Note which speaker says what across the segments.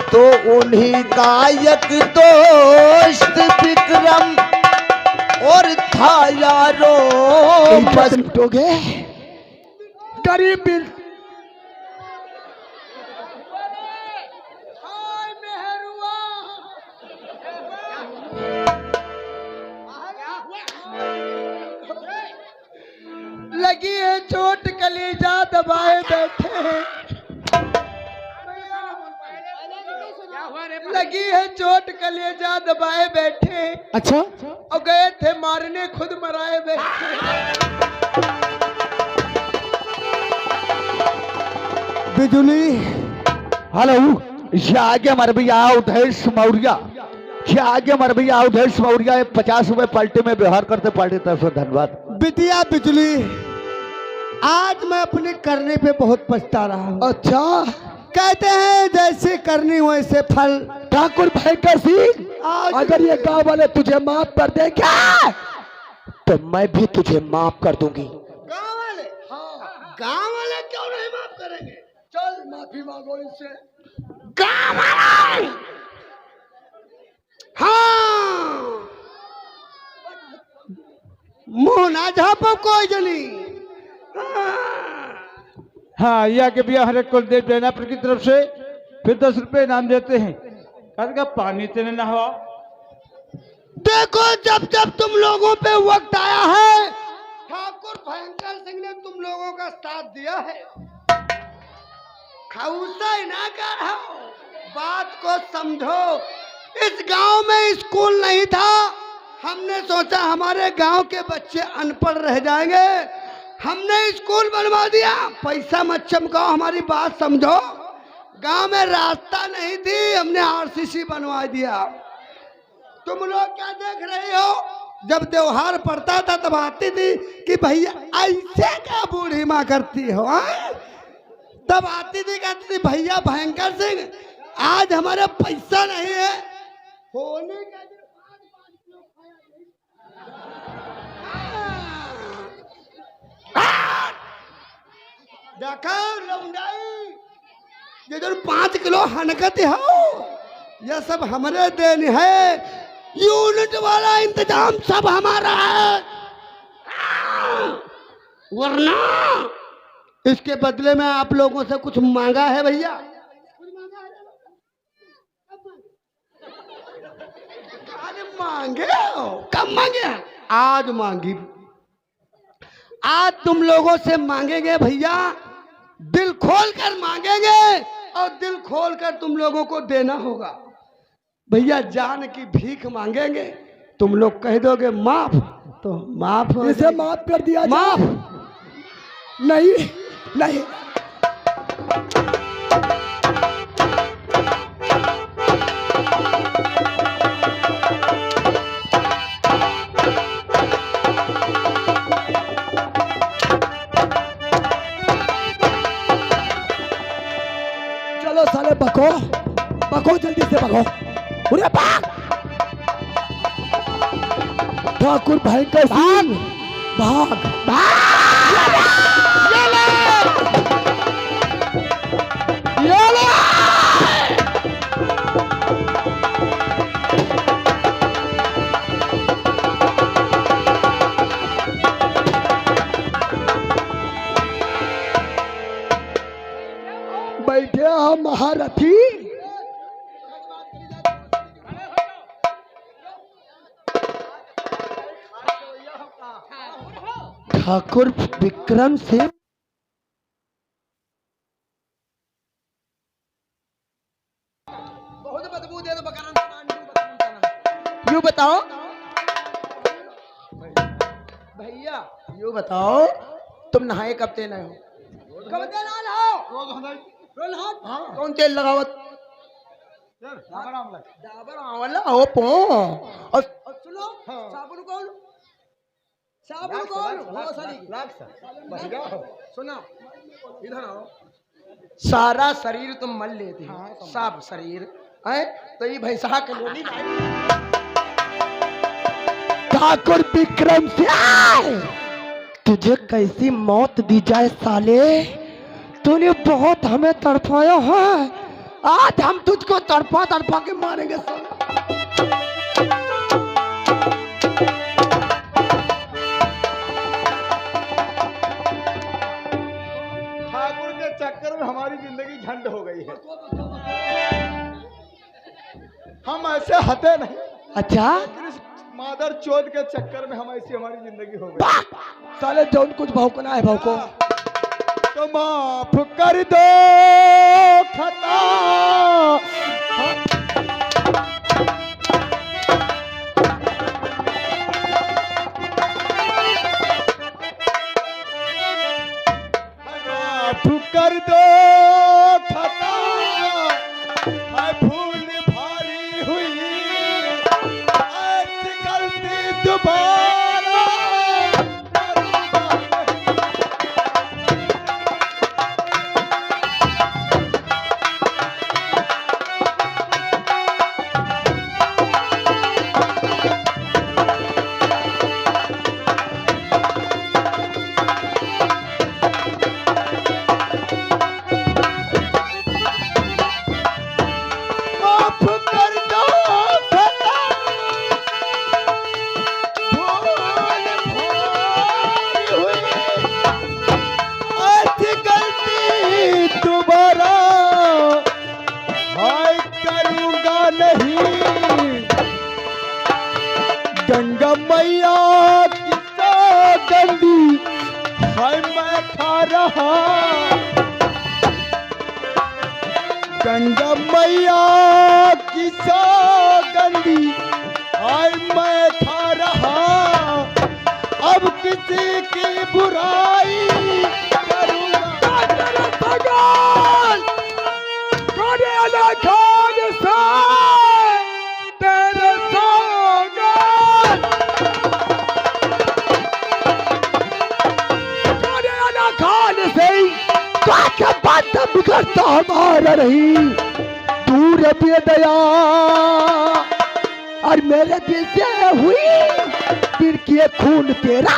Speaker 1: तो उन्हीं का एक दोस्त विक्रम और था यारो बस
Speaker 2: लूटोगे गरीब बिल लगी है चोट कलेजा दबाए बैठे हैं। लगी है चोट कलेजा दबाए बैठे हैं। अच्छा और गए थे मारने खुद मराए बैठे। बिजुली
Speaker 1: हेलो, ये आगे हमारे भैया उधेश मौर्य, ये आगे हमारे भैया उधेश मौर्य 50 रुपए पलटे में व्यवहार करते पार्टी तरफ से धन्यवाद।
Speaker 2: बिटिया बिजली, आज मैं अपने करने पे बहुत पछता रहा हूँ। अच्छा, कहते हैं जैसे करनी वैसे फल। ठाकुर भयंकर सिंह, अगर ये गांव वाले तुझे माफ कर दे क्या, तो मैं भी तुझे माफ कर दूंगी। गांव वाले? हाँ। गांव वाले क्यों नहीं माफ करेंगे? चल माफी मांगो इनसे। गांव वाले? हाँ, मुंह ना झापो कोई जनी।
Speaker 3: हाँ, यह के भैया हरे कुलदेव जैनापुर की तरफ से फिर 10 रुपए इनाम देते हैं। का पानी तेने नहवा।
Speaker 2: देखो, जब जब तुम लोगों पे वक्त आया है, ठाकुर भयंकर सिंह ने तुम लोगों का साथ दिया है। खाउसा ही ना कर, बात को समझो। इस गांव में स्कूल नहीं था, हमने सोचा हमारे गांव के बच्चे अनपढ़ रह जाएंगे, हमने स्कूल बनवा दिया। पैसा मत चमकाओ, हमारी बात समझो। गांव में रास्ता नहीं थी, हमने आरसीसी बनवा दिया। तुम लोग क्या देख रहे हो? जब त्योहार पड़ता था तब आती थी कि भैया ऐसे क्या बूढ़ी माँ करती हो, तब आती थी कहती थी भैया भयंकर सिंह आज हमारा पैसा नहीं है, होने का देखो लौंडाई, ये जो 5 किलो हनकत हो, यह सब हमारे देन है। यूनिट वाला इंतजाम सब हमारा है, वरना इसके बदले में आप लोगों से कुछ मांगा है भैया? अरे मांगे हो, कब मांगे? आज मांगी। आज तुम लोगों से मांगेंगे भैया, दिल खोल कर मांगेंगे और दिल खोल कर तुम लोगों को देना होगा। भैया जान की भीख मांगेंगे, तुम लोग कह दोगे माफ, तो माफ हो, इसे माफ कर दिया। माफ नहीं नहीं। चलो साले बको बको, जल्दी से बको। उरे भाग! ठाकुर भयंकर सिंह, भाग भाग! बैठे हम महारथी। ठाकुर विक्रम से बहुत बदबू दे दो, यूं बताओ भैया, यूं बताओ तुम नहाए कब तेल हो? कब तेल हो? कौन तेल लगावत? डाबर आंवला हो पो। और सुनो, साबुन कौन? साबुन कौन? हो सरी सुना, इधर आओ। सारा शरीर तुम मल लेते हो, सब शरीर है तो ये भैंसा के लोनी। ठाकुर विक्रम सिंह, तुझे कैसी मौत दी जाए साले? तूने बहुत हमें तड़पाया है, आज हम तुझको तड़पा तड़पा के मारेंगे साला।
Speaker 3: ठाकुर के चक्कर में हमारी जिंदगी झंड हो गई है। हम ऐसे हते नहीं।
Speaker 2: अच्छा
Speaker 3: लेकिन इस मादर चोद के चक्कर में हम ऐसी हमारी जिंदगी हो गई।
Speaker 2: साले जौन कुछ भौंकना है भौंको।
Speaker 3: तो माफ कर दो खता। माफ कर दो खता, है भूल भारी हुई, ऐसी गलती दोबारा करूंगा नहीं। माफ कर दो खता, भूल भारी हुई, ऐसी गलती दोबारा हाय करूंगा नहीं। गंगा मैया की सौगंधी हाय मैं खा रहा। गंगा मैया की सौगंधी हाय मैं खा रहा। अब किसी की बुराई करूंगा।
Speaker 2: बिगड़ता हमारा नहीं, दूर बेदया और मेरे दिल से हुई फिर किए खून तेरा।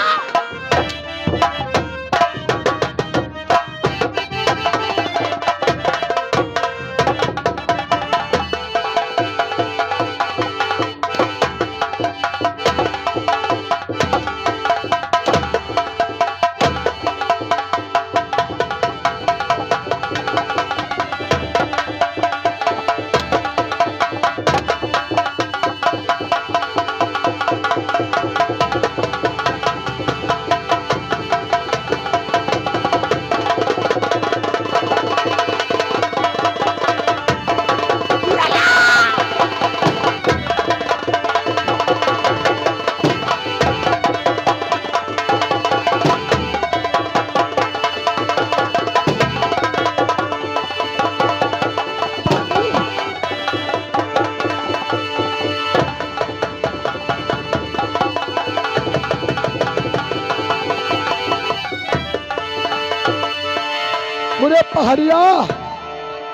Speaker 2: मुझे पहाड़िया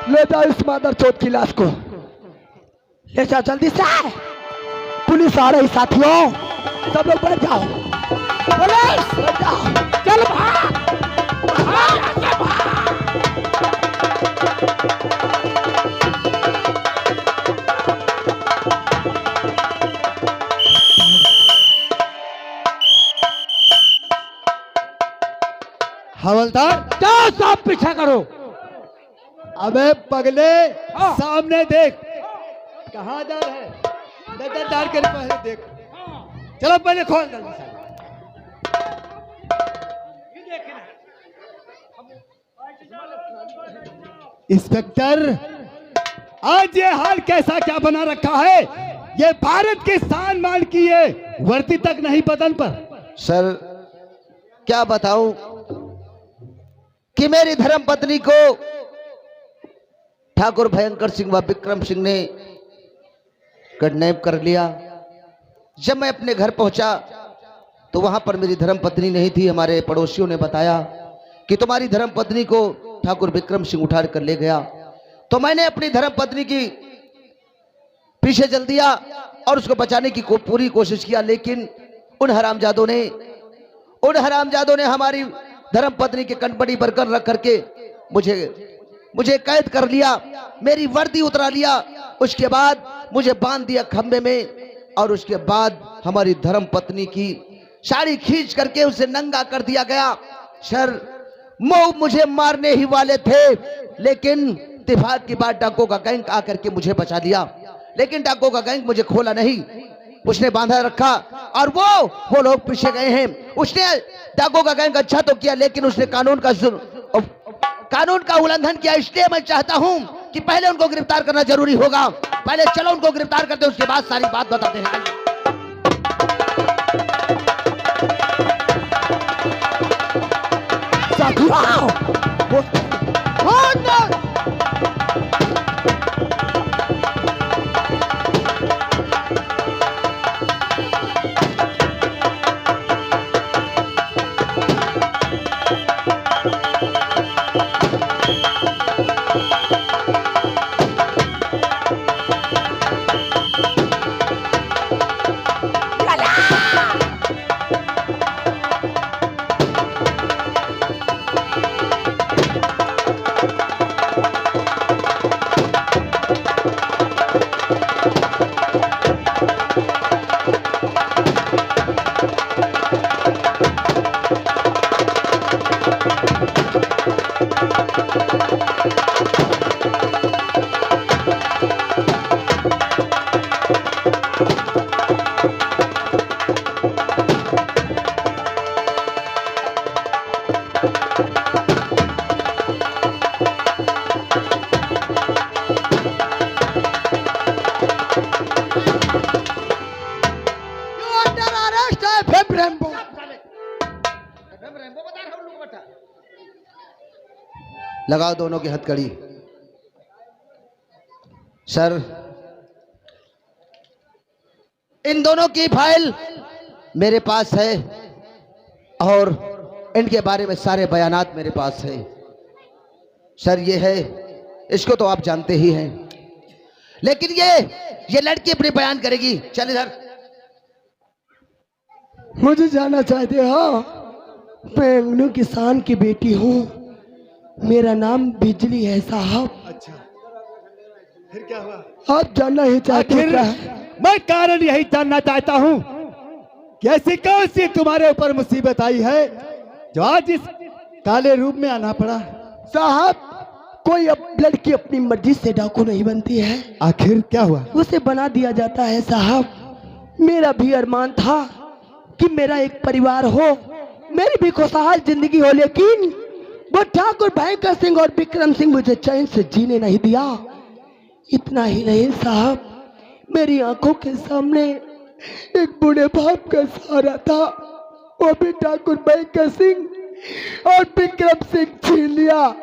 Speaker 2: ले जा इस मादर चौथ की लाश को, ले जा जल्दी से। पुलिस आ रही साथियों, सब लोग बैठ जाओ। पुलिस बैठ जाओ, चल भाग भाग यहाँ से भाग।
Speaker 3: हवलदार
Speaker 2: जाओ सब पीछा करो।
Speaker 3: अबे पगले
Speaker 2: हाँ।
Speaker 3: सामने देख, कहाँ जा रहे हैं? नजर डाल कर पहले देख। चलो पहले खोल जल्दी से। इंस्पेक्टर, आज ये हाल कैसा क्या बना रखा है? ये भारत के शान मान की ये वर्दी तक नहीं बदन पर।
Speaker 1: सर क्या बताऊं कि मेरी धर्म पत्नी को ठाकुर भयंकर सिंह व विक्रम सिंह ने किडनैप कर लिया। जब मैं अपने घर पहुंचा तो वहां पर मेरी धर्म पत्नी नहीं थी। हमारे पड़ोसियों ने बताया कि तुम्हारी धर्म पत्नी को ठाकुर विक्रम सिंह उठा कर ले गया। तो मैंने अपनी धर्म पत्नी की पीछे चल दिया और उसको बचाने की पूरी कोशिश किया, लेकिन उन हरामजादों ने हमारी धर्म पत्नी के कनपटी पर कर रख करके मुझे मुझे कैद कर लिया, मेरी वर्दी उतरा लिया, उसके बाद मुझे बांध दिया खंबे में, और उसके बाद हमारी धर्म पत्नी की साड़ी खींच करके उसे नंगा कर दिया गया। सर, मुझे मारने ही वाले थे, लेकिन इत्तेफाक की बात डाकुओं का गैंग आकर के मुझे बचा लिया। लेकिन डाकुओं का गैंग मुझे खोला नहीं, उसने बांधा रखा, और वो लोग पीछे गए हैं। उसने डाकुओं का गैंग अच्छा तो किया, लेकिन उसने कानून का उल्लंघन किया। इसलिए मैं चाहता हूं कि पहले उनको गिरफ्तार करना जरूरी होगा। पहले चलो उनको गिरफ्तार करते हैं, उसके बाद सारी बात बताते हैं। लगाओ दोनों की हथकड़ी। सर, इन दोनों की फाइल मेरे पास है और इनके बारे में सारे बयानात मेरे पास है। सर, ये है, इसको तो आप जानते ही हैं, लेकिन ये लड़की अपने बयान करेगी। चल इधर।
Speaker 2: मुझे जानना चाहते हो? मैं अंगनू किसान की बेटी हूँ, मेरा नाम बिजली है साहब।
Speaker 3: अच्छा, फिर क्या हुआ?
Speaker 2: आप जानना ही चाहते
Speaker 3: आखिर
Speaker 2: क्या?
Speaker 3: मैं कारण यही जानना चाहता हूँ कि ऐसी कौन सी तुम्हारे ऊपर मुसीबत आई है जो आज इस काले रूप में आना पड़ा?
Speaker 2: साहब, कोई लड़की अपनी मर्जी से डाकू नहीं बनती है,
Speaker 3: आखिर क्या हुआ?
Speaker 2: उसे बना दिया जाता है साहब। मेरा भी अरमान था कि मेरा एक परिवार हो, मेरी भी खुशहाल जिंदगी हो, लेकिन वो ठाकुर भयंकर सिंह और विक्रम सिंह मुझे चैन से जीने नहीं दिया। इतना ही नहीं साहब, मेरी आंखों के सामने एक बूढ़े बाप का सहारा था, वो भी ठाकुर भयंकर सिंह और विक्रम सिंह छीन लिया।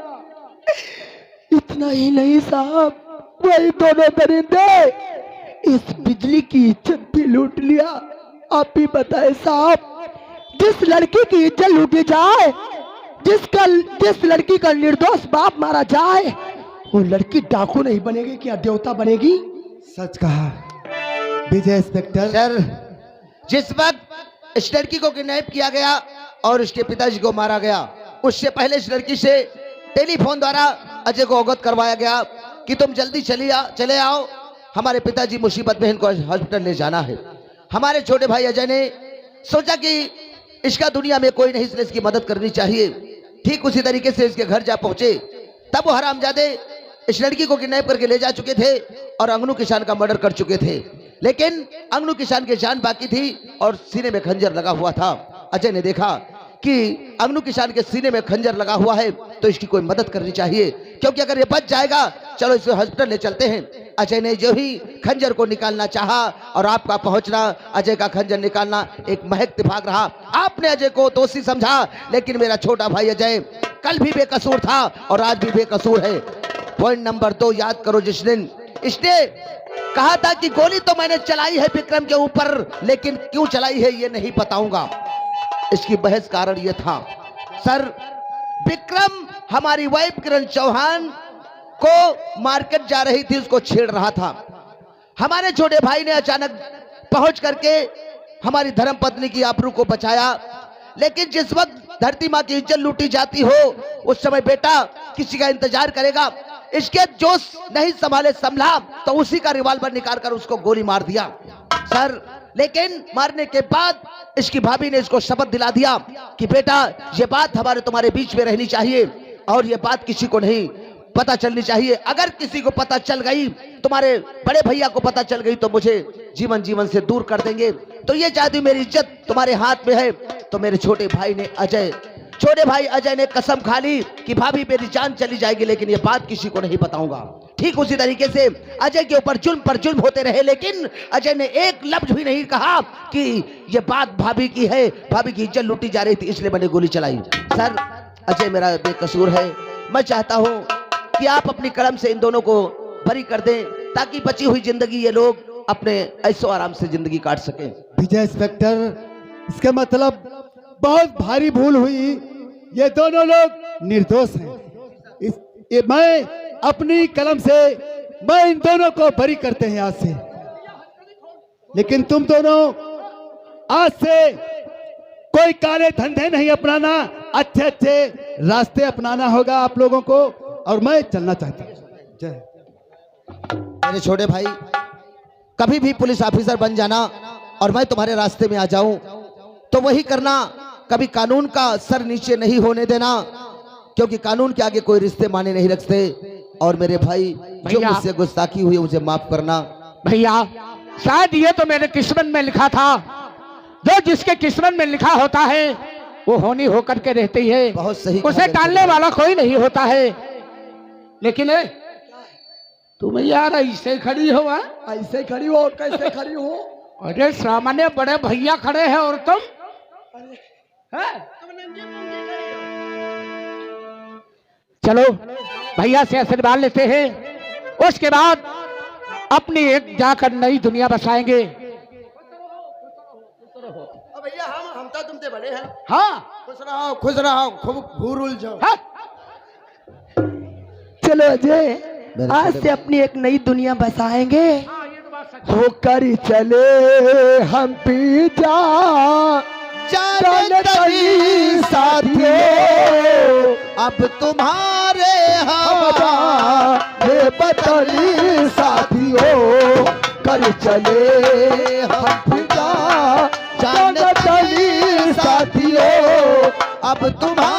Speaker 2: इतना ही नहीं साहब, वही दोनों दरिंदे इस बिजली की इज्जत भी लूट लिया। आप भी बताए साहब, जिस लड़की की इज्जत लूटी जाए, जिस लड़की का निर्दोष बाप मारा जाए, वो लड़की डाकू नहीं बनेगी, क्या देवता बनेगी?
Speaker 3: सच कहा विजय इंस्पेक्टर।
Speaker 1: सर, जिस वक्त इस लड़की को किडनैप किया गया और उसके पिताजी को मारा गया, उससे पहले इस लड़की से टेलीफोन द्वारा अजय को अवगत करवाया गया कि तुम जल्दी चले आओ, हमारे पिताजी मुसीबत में, इनको हॉस्पिटल ले जाना है। हमारे छोटे भाई अजय ने सोचा कि इसका दुनिया में कोई नहीं, इसलिए इसकी मदद करनी चाहिए। ठीक उसी तरीके से इसके घर जा पहुंचे, तब वो हरामजादे इस लड़की को किडनैप करके ले जा चुके थे और अंगनू किसान का मर्डर कर चुके थे। लेकिन अंगनू किसान की जान बाकी थी और सीने में खंजर लगा हुआ था। अजय ने देखा कि अंगनू किसान के सीने में खंजर लगा हुआ है, तो इसकी कोई मदद करनी चाहिए, क्योंकि अगर ये बच जाएगा, चलो इसे हॉस्पिटल ले चलते हैं। अजय ने जो ही खंजर को निकालना चाहा और आपका पहुंचना, अजय का खंजर निकालना एक महज इत्तेफाक रहा। आपने अजय को दोषी समझा, लेकिन मेरा छोटा भाई अजय कल भी बेकसूर था और आज भी बेकसूर है। पॉइंट नंबर 2 याद करो, जिस दिन इसने कहा था कि गोली तो मैंने चलाई है विक्रम के ऊपर, लेकिन क्यों चलाई है ये नहीं बताऊंगा। इसकी बहस कारण ये था, सर, विक्रम हमारी वाइफ किरण चौहान को मार्केट जा रही थी, उसको छेड़ रहा था। हमारे छोटे भाई ने अचानक पहुंच करके हमारी धर्मपत्नी की आबरू को बचाया, लेकिन जिस वक्त धरती माँ की इज्जत लूटी जाती हो, उस समय बेटा किसी का इंतजार करेगा। इसके जोश नहीं संभाले संभला तो उसी का रिवॉल्वर निकाल कर उसको गोली मार दिया सर। लेकिन मारने के बाद इसकी भाभी ने इसको शपथ दिला दिया कि बेटा ये बात हमारे तुम्हारे बीच में रहनी चाहिए और ये बात किसी को नहीं पता चलनी चाहिए। अगर किसी को पता चल गई, तुम्हारे बड़े भैया को पता चल गई तो मुझे जीवन से दूर कर देंगे। तो ये जादू मेरी इज्जत तुम्हारे हाथ में है। तो मेरे छोटे भाई अजय ने कसम खा ली कि भाभी मेरी जान चली जाएगी लेकिन ये बात किसी को नहीं बताऊंगा। ठीक उसी तरीके से अजय के ऊपर जुल्म पर जुल्म होते रहे लेकिन अजय ने एक लफ्ज भी नहीं कहा कि ये बात भाभी की है, भाभी की इज्जत लूटी जा रही थी इसलिए मैंने गोली चलाई। सर अजय मेरा बेकसूर है। मैं चाहता हूं कि आप अपनी कलम से इन दोनों को बरी कर दें ताकि बची हुई जिंदगी ये लोग अपने ऐशो आराम से जिंदगी काट सकें।
Speaker 3: विजय इंस्पेक्टर, इसका मतलब बहुत भारी भूल हुई। ये दोनों लोग निर्दोष हैं। मैं अपनी कलम से मैं इन दोनों को बरी करते हैं आज से। लेकिन तुम दोनों आज से कोई काले धंधे नहीं अपनाना, अच्छे अच्छे रास्ते अपनाना होगा आप लोगों को और मैं चलना चाहता हूँ। जय।
Speaker 1: मेरे छोटे भाई, कभी भी पुलिस ऑफिसर बन जाना और मैं तुम्हारे रास्ते में आ जाऊं तो वही करना। कभी कानून का सर नीचे नहीं होने देना क्योंकि कानून के आगे कोई रिश्ते माने नहीं रखते। और मेरे भाई जो मुझसे गुस्ताखी हुई मुझे माफ करना।
Speaker 4: भैया शायद ये तो मेरे किस्मत में लिखा था। जो जिसके किस्मत में लिखा होता है वो होनी होकर के रहती है।
Speaker 1: बहुत सही,
Speaker 4: उसे टालने वाला कोई नहीं होता है। लेकिन तुम यार ऐसे खड़ी हो,
Speaker 2: ऐसे खड़ी हो और कैसे खड़ी हो?
Speaker 4: अरे सामान्य बड़े भैया खड़े हैं और तुम चलो भैया से आशीर्वाद लेते हैं, उसके बाद अपनी एक जाकर नई दुनिया बसाएंगे।
Speaker 2: भैया हम तो तुमसे बड़े हैं।
Speaker 4: हाँ
Speaker 2: खुश रहो खूब घूर उलझो।
Speaker 4: हाँ?
Speaker 2: चलो अजय, आज से अपनी एक नई दुनिया बसाएंगे। होकर चले हम पीछा साथियों,
Speaker 1: अब तुम्हारे
Speaker 2: हमारे बदली साथियों, कर चले हम पिता जानतली साथियों,
Speaker 1: अब तुम्हारे